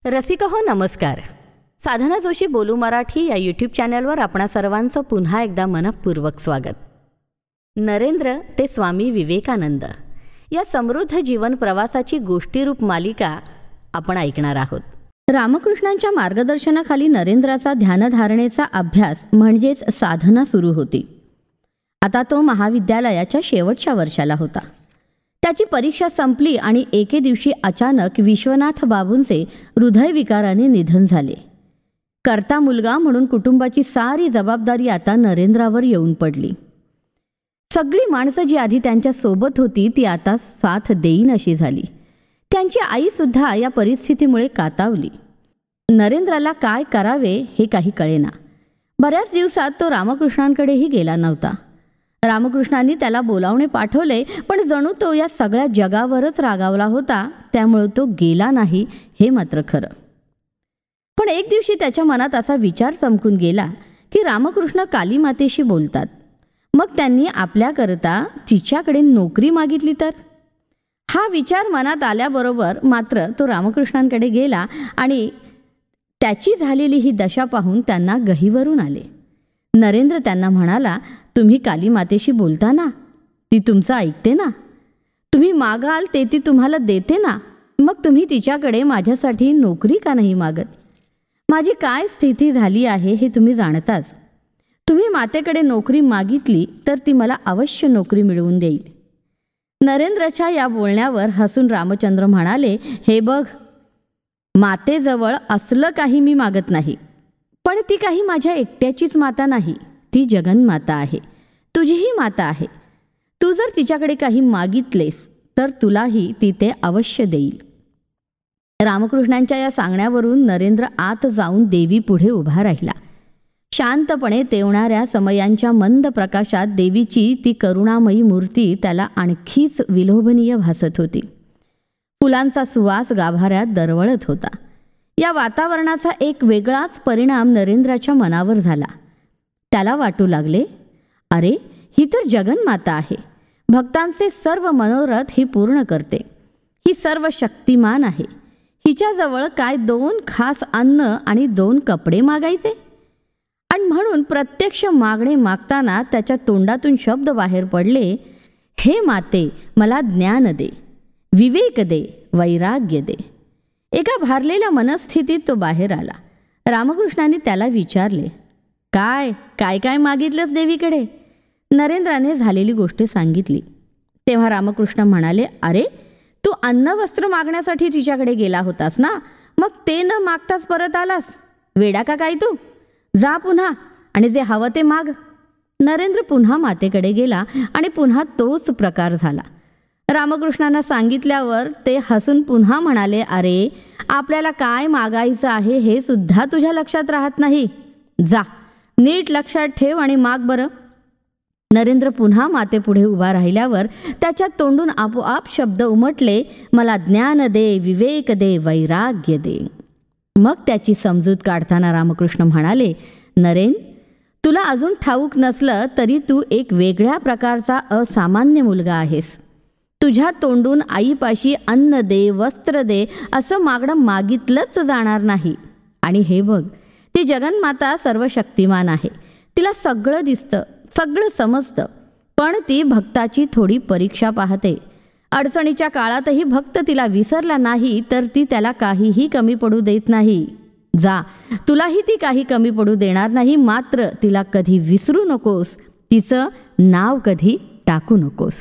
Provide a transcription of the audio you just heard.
रसिक हो नमस्कार. साधना जोशी बोलू मराठी या यूट्यूब चॅनलवर आपणा सर्वांचं पुन्हा एकदा मनपूर्वक स्वागत. नरेंद्र ते स्वामी विवेकानंद या समृद्ध जीवन प्रवासाची गोष्टीरूप मालिका आपण ऐकणार आहोत. रामकृष्णांच्या मार्गदर्शनाखाली नरेंद्राचा ध्यानधारणेचा अभ्यास म्हणजेच साधना सुरू होती. आता तो महाविद्यालयाच्या शेवटच्या वर्षाला होता. त्याची परीक्षा संपली आणि एके दिवशी अचानक विश्वनाथ बाबूंचे हृदयविकाराने निधन झाले. करता मुलगा म्हणून कुटुंबाची सारी जबाबदारी आता नरेंद्रावर येऊन पडली. सगळी माणसं जी आधी त्यांच्या सोबत होती ती आता साथ देईन अशी झाली. त्यांची आईसुद्धा या परिस्थितीमुळे कातावली. नरेंद्राला काय करावे हे काही कळेना. बऱ्याच दिवसात तो रामकृष्णांकडेही गेला नव्हता. रामकृष्णांनी त्याला बोलावणे पाठवले, पण जणू तो या सगळ्या जगावरच रागावला होता, त्यामुळे तो गेला नाही हे मात्र खरं. पण एक दिवशी त्याच्या मनात असा विचार चमकून गेला की रामकृष्ण कालीमातेशी बोलतात, मग त्यांनी आपल्याकरता तिच्याकडे नोकरी मागितली तर. हा विचार मनात आल्याबरोबर मात्र तो रामकृष्णांकडे गेला आणि त्याची झालेली ही दशा पाहून त्यांना गहिवरून आले. नरेंद्र त्यांना म्हणाला, तुम्ही कालीमातेशी बोलता ना, ती तुमचं ऐकते ना. तुम्ही मागाल ते ती तुम्हाला देते ना. मग तुम्ही तिच्याकडे माझ्यासाठी नोकरी का नाही मागत? माझी काय स्थिती झाली आहे हे तुम्ही जाणताच. तुम्ही मातेकडे नोकरी मागितली तर ती मला अवश्य नोकरी मिळवून देईल. नरेंद्रच्या या बोलण्यावर हसून रामचंद्र म्हणाले, हे बघ, मातेजवळ असलं काही मी मागत नाही, पण ती काही माझ्या एकट्याचीच माता नाही, ती जगन्माता आहे, तुझीही माता आहे. तू जर तिच्याकडे काही मागितलेस तर तुलाही ती ते अवश्य देईल. रामकृष्णांच्या या सांगण्यावरून नरेंद्र आत जाऊन देवी पुढे उभा राहिला. शांतपणे तेवणाऱ्या समयांच्या मंद प्रकाशात देवीची ती करुणामयी मूर्ती त्याला आणखीच विलोभनीय भासत होती. फुलांचा सुवास गाभाऱ्यात दरवळत होता. या वातावरणाचा एक वेगळाच परिणाम नरेंद्राच्या मनावर झाला. त्याला वाटू लागले, अरे, ही तर जगन्माता आहे. भक्तांचे सर्व मनोरथ ही पूर्ण करते. ही सर्व शक्तिमान आहे. हिच्याजवळ काय 2 खास अन्न आणि 2 कपडे मागायचे? आणि म्हणून प्रत्यक्ष मागणे मागताना त्याच्या तोंडातून शब्द बाहेर पडले, हे माते, मला ज्ञान दे, विवेक दे, वैराग्य दे. एका भारलेल्या मनस्थितीत तो बाहेर आला. रामकृष्णांनी त्याला विचारले, काय काय काय मागितलंस देवीकडे? नरेंद्राने झालेली गोष्ट सांगितली. तेव्हा रामकृष्ण म्हणाले, अरे, तू अन्न वस्त्र मागण्यासाठी तिच्याकडे गेला होतास ना, मग ते न मागताच परत आलास? वेडा का काय तू? जा पुन्हा आणि जे हवं ते माग. नरेंद्र पुन्हा मातेकडे गेला आणि पुन्हा तोच प्रकार झाला. रामकृष्णांना सांगितल्यावर ते हसून पुन्हा म्हणाले, अरे, आपल्याला काय मागायचं आहे हे सुद्धा तुझ्या लक्षात राहत नाही. जा, नीट लक्षात ठेव आणि माग बरं. नरेंद्र पुन्हा मातेपुढे उभा राहिल्यावर त्याच्या तोंडून आपोआप शब्द उमटले, मला ज्ञान दे, विवेक दे, वैराग्य दे. मग त्याची समजूत काढताना रामकृष्ण म्हणाले, नरेन, तुला अजून ठाऊक नसलं तरी तू एक वेगळ्या प्रकारचा असामान्य मुलगा आहेस. तुझ्या तोंडून आईपाशी अन्न दे, वस्त्र दे असं मागणं मागितलंच जाणार नाही. आणि हे बघ, ती जगन्माता सर्व शक्तिमान आहे. तिला सगळं दिसतं, सगळं समजतं, पण ती भक्ताची थोडी परीक्षा पाहते. अडचणीच्या काळातही भक्त तिला विसरला नाही तर ती त्याला काहीही कमी पडू देत नाही. जा, तुलाही ती काही कमी पडू देणार नाही, मात्र तिला कधी विसरू नकोस, तिचं नाव कधी टाकू नकोस.